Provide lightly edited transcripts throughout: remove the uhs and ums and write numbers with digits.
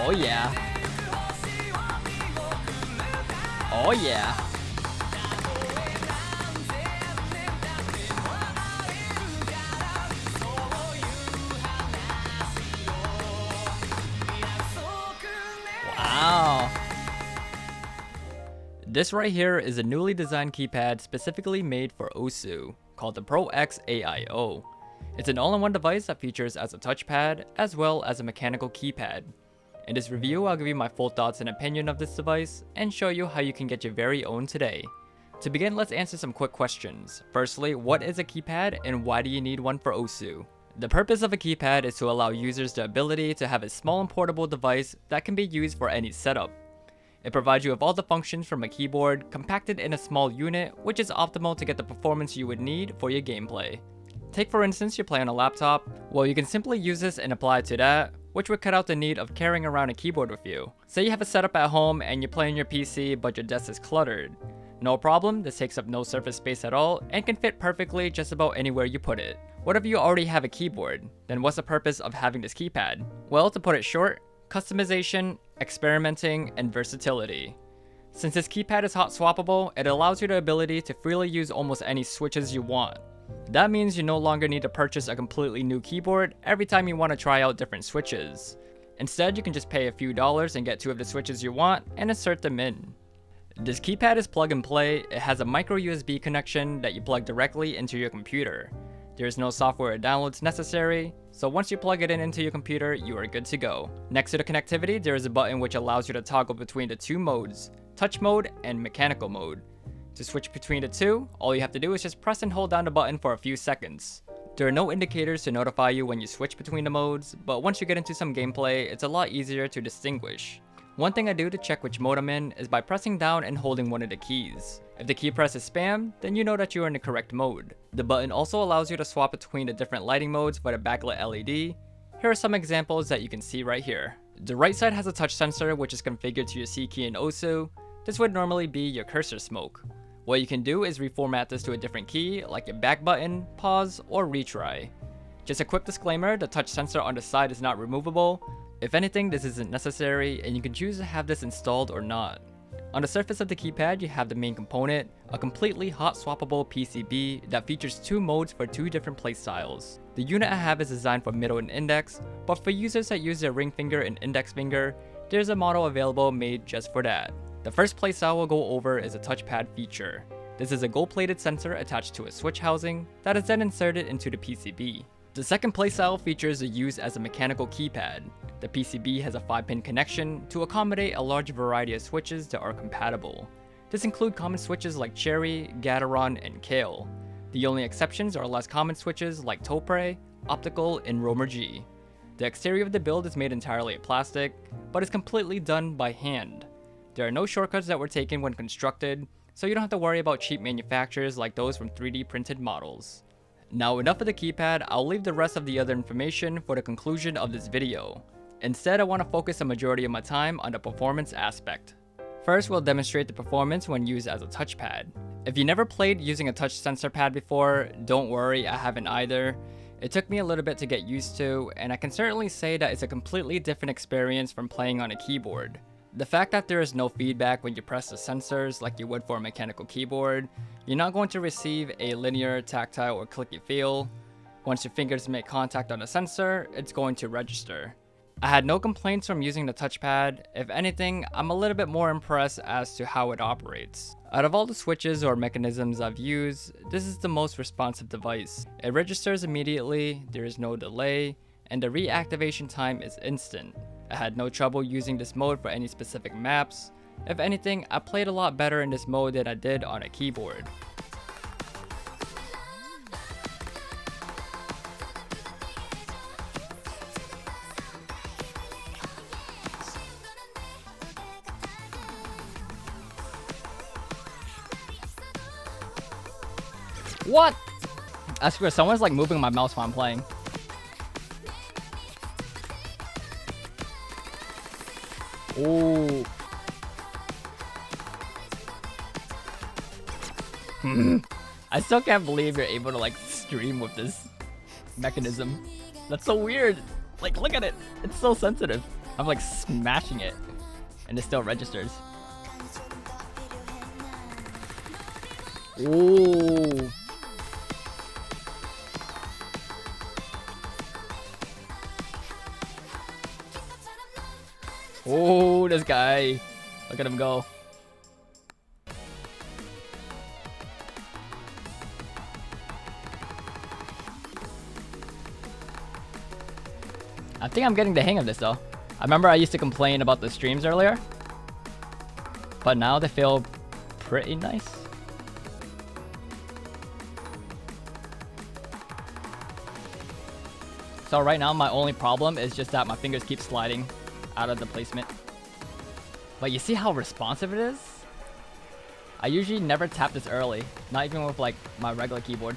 Oh yeah. Oh yeah. Wow. This right here is a newly designed keypad specifically made for OSU, called the Pro X AIO. It's an all-in-one device that features as a touchpad, as well as a mechanical keypad. In this review, I'll give you my full thoughts and opinion of this device, and show you how you can get your very own today. To begin, let's answer some quick questions. Firstly, what is a keypad, and why do you need one for OSU? The purpose of a keypad is to allow users the ability to have a small and portable device that can be used for any setup. It provides you with all the functions from a keyboard, compacted in a small unit, which is optimal to get the performance you would need for your gameplay. Take for instance, you play on a laptop. Well, you can simply use this and apply it to that, which would cut out the need of carrying around a keyboard with you. Say you have a setup at home and you play on your PC, but your desk is cluttered. No problem, this takes up no surface space at all and can fit perfectly just about anywhere you put it. What if you already have a keyboard? Then what's the purpose of having this keypad? Well, to put it short, customization, experimenting, and versatility. Since this keypad is hot swappable, it allows you the ability to freely use almost any switches you want. That means you no longer need to purchase a completely new keyboard every time you want to try out different switches. Instead, you can just pay a few dollars and get two of the switches you want and insert them in. This keypad is plug and play. It has a micro USB connection that you plug directly into your computer. There is no software or downloads necessary, so once you plug it into your computer, you are good to go. Next to the connectivity, there is a button which allows you to toggle between the two modes, touch mode and mechanical mode. To switch between the two, all you have to do is just press and hold down the button for a few seconds. There are no indicators to notify you when you switch between the modes, but once you get into some gameplay, it's a lot easier to distinguish. One thing I do to check which mode I'm in is by pressing down and holding one of the keys. If the key press is spam, then you know that you are in the correct mode. The button also allows you to swap between the different lighting modes for the backlit LED. Here are some examples that you can see right here. The right side has a touch sensor which is configured to your C key in OSU. This would normally be your cursor smoke. What you can do is reformat this to a different key, like your back button, pause, or retry. Just a quick disclaimer, the touch sensor on the side is not removable. If anything, this isn't necessary, and you can choose to have this installed or not. On the surface of the keypad, you have the main component, a completely hot swappable PCB that features two modes for two different playstyles. The unit I have is designed for middle and index, but for users that use their ring finger and index finger, there's a model available made just for that. The first playstyle we'll go over is a touchpad feature. This is a gold-plated sensor attached to a switch housing that is then inserted into the PCB. The second playstyle features the use as a mechanical keypad. The PCB has a 5-pin connection to accommodate a large variety of switches that are compatible. This includes common switches like Cherry, Gateron, and Kale. The only exceptions are less common switches like Topre, Optical, and Romer G. The exterior of the build is made entirely of plastic, but is completely done by hand. There are no shortcuts that were taken when constructed, so you don't have to worry about cheap manufacturers like those from 3D printed models. Now enough of the keypad, I'll leave the rest of the other information for the conclusion of this video. Instead, I want to focus a majority of my time on the performance aspect. First, we'll demonstrate the performance when used as a touchpad. If you never played using a touch sensor pad before, don't worry, I haven't either. It took me a little bit to get used to, and I can certainly say that it's a completely different experience from playing on a keyboard. The fact that there is no feedback when you press the sensors like you would for a mechanical keyboard, you're not going to receive a linear, tactile, or clicky feel. Once your fingers make contact on the sensor, it's going to register. I had no complaints from using the touchpad. If anything, I'm a little bit more impressed as to how it operates. Out of all the switches or mechanisms I've used, this is the most responsive device. It registers immediately, there is no delay, and the reactivation time is instant. I had no trouble using this mode for any specific maps. If anything, I played a lot better in this mode than I did on a keyboard. What? I swear, someone's like moving my mouse while I'm playing. Oh. I still can't believe you're able to like stream with this mechanism. That's so weird. Like, look at it. It's so sensitive. I'm like smashing it, and it still registers. Ooh. Oh, this guy. Look at him go. I think I'm getting the hang of this though. I remember I used to complain about the streams earlier, but now they feel pretty nice. So right now my only problem is just that my fingers keep sliding out of the placement. But you see how responsive it is? I usually never tap this early, not even with like my regular keyboard.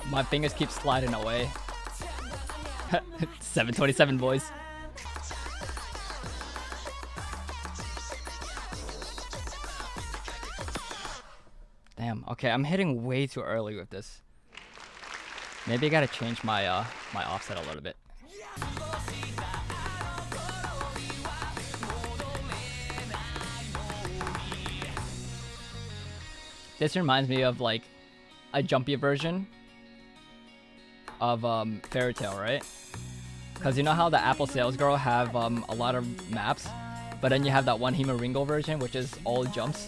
My fingers keep sliding away. 727 boys. Damn, okay, I'm hitting way too early with this. Maybe I gotta change my my offset a little bit. This reminds me of like a jumpy version of Fairytale, right? Because you know how the Apple sales girl have a lot of maps, but then you have that one Himaringo version which is all jumps.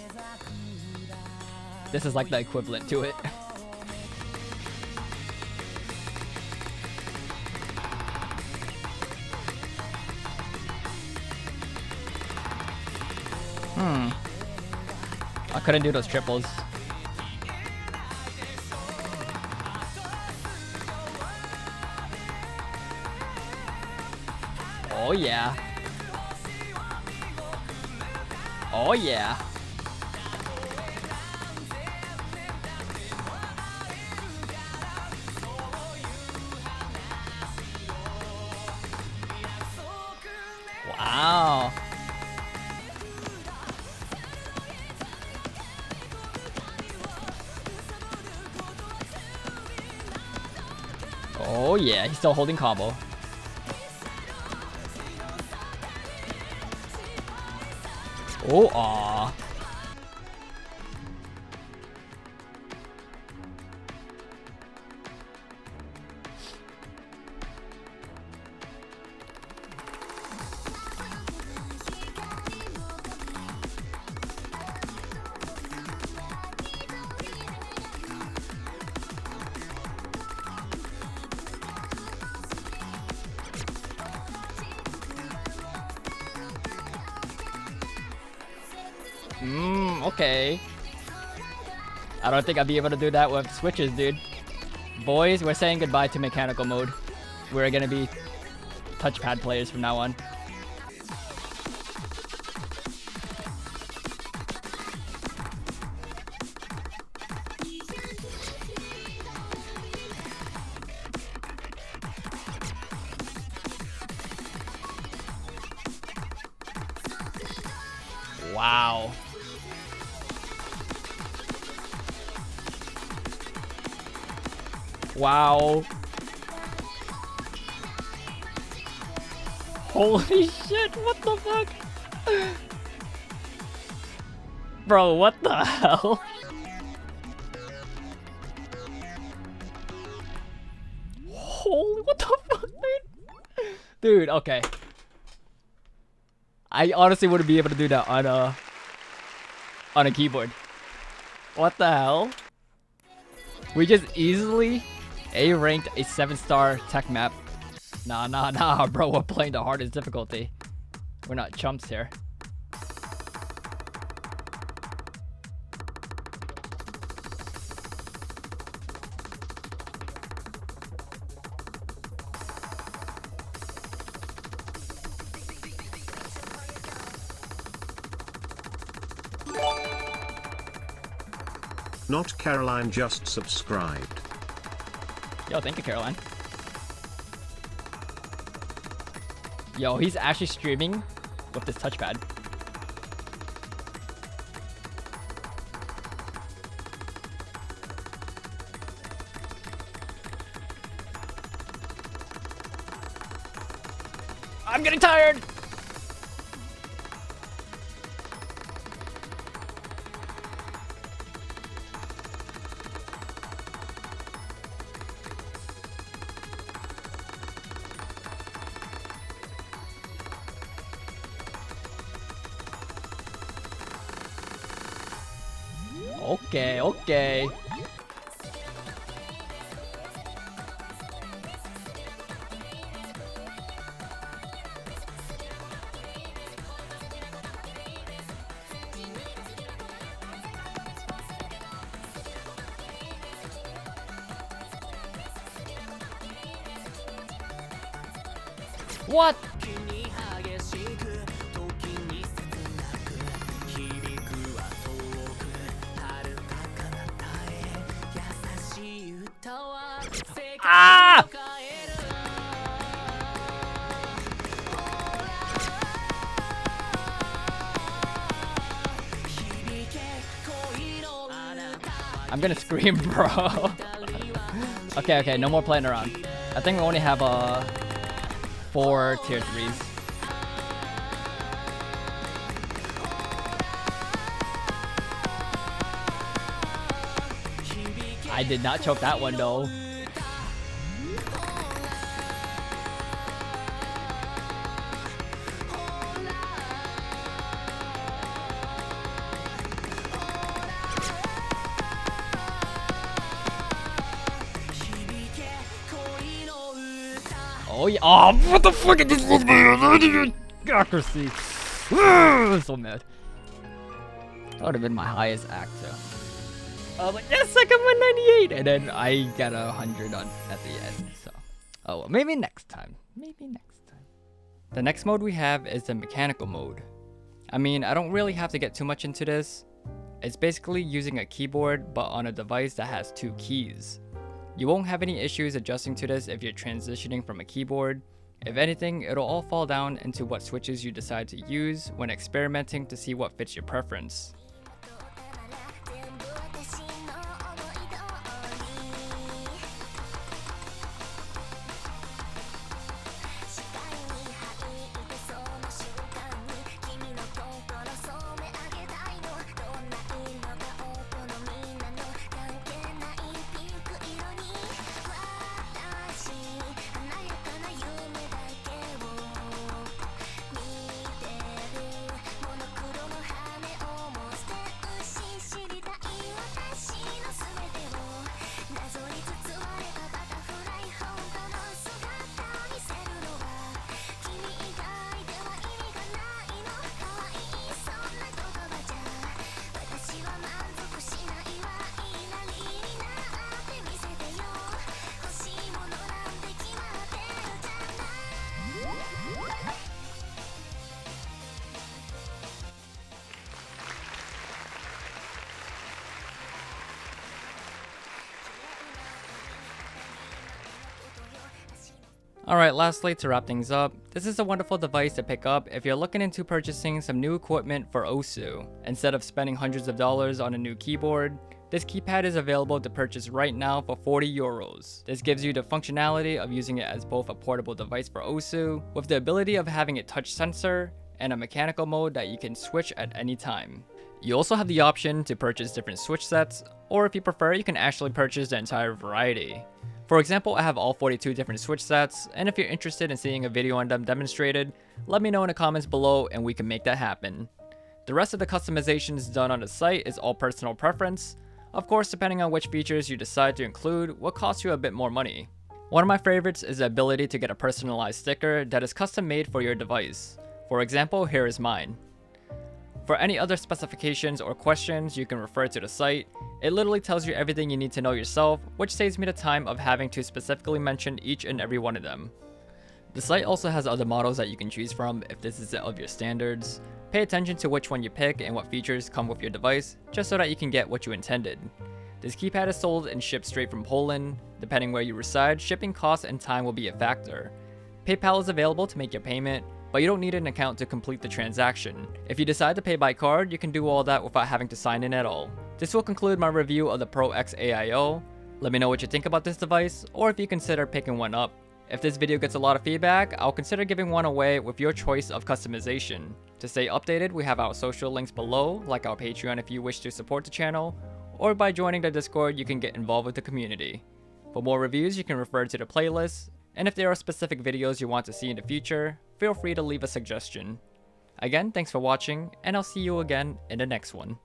This is like the equivalent to it. I couldn't do those triples. Oh yeah. Oh yeah. Wow. Oh yeah, he's still holding combo. Oh, aw. Okay. I don't think I'll be able to do that with switches, dude. Boys, we're saying goodbye to mechanical mode. We're gonna be touchpad players from now on. Wow. Wow. Holy shit, what the fuck? Bro, what the hell? Holy, what the fuck, dude? Dude, okay. I honestly wouldn't be able to do that on a keyboard. What the hell? We just easily A-ranked a 7-star tech map. Nah, bro. We're playing the hardest difficulty. We're not chumps here. Not Caroline just subscribed. Yo, thank you, Caroline. Yo, he's actually streaming with this touchpad. I'm getting tired! Okay, okay. What? Ah! I'm gonna scream, bro. Okay, no more playing around. I think we only have 4 tier 3s. I did not choke that one though. Oh yeah! Oh, what the fuck is this, man? Accuracy. I'm so mad. That would have been my highest act too. I was like, yes, I got 198, and then I got 100 at the end. So, oh well, maybe next time. Maybe next time. The next mode we have is the mechanical mode. I mean, I don't really have to get too much into this. It's basically using a keyboard, but on a device that has 2 keys. You won't have any issues adjusting to this if you're transitioning from a keyboard. If anything, it'll all fall down into what switches you decide to use when experimenting to see what fits your preference. Alright, lastly, to wrap things up, this is a wonderful device to pick up if you're looking into purchasing some new equipment for OSU. Instead of spending hundreds of dollars on a new keyboard, this keypad is available to purchase right now for 40 euros. This gives you the functionality of using it as both a portable device for OSU, with the ability of having a touch sensor, and a mechanical mode that you can switch at any time. You also have the option to purchase different switch sets, or if you prefer, you can actually purchase the entire variety. For example, I have all 42 different switch sets, and if you're interested in seeing a video on them demonstrated, let me know in the comments below and we can make that happen. The rest of the customizations done on the site is all personal preference. Of course, depending on which features you decide to include will cost you a bit more money. One of my favorites is the ability to get a personalized sticker that is custom made for your device. For example, here is mine. For any other specifications or questions, you can refer to the site. It literally tells you everything you need to know yourself, which saves me the time of having to specifically mention each and every one of them. The site also has other models that you can choose from if this isn't of your standards. Pay attention to which one you pick and what features come with your device, just so that you can get what you intended. This keypad is sold and shipped straight from Poland. Depending where you reside, shipping costs and time will be a factor. PayPal is available to make your payment, but you don't need an account to complete the transaction. If you decide to pay by card, you can do all that without having to sign in at all. This will conclude my review of the Pro X AIO. Let me know what you think about this device, or if you consider picking one up. If this video gets a lot of feedback, I'll consider giving one away with your choice of customization. To stay updated, we have our social links below, like our Patreon if you wish to support the channel, or by joining the Discord you can get involved with the community. For more reviews, you can refer to the playlist, and if there are specific videos you want to see in the future, feel free to leave a suggestion. Again, thanks for watching, and I'll see you again in the next one.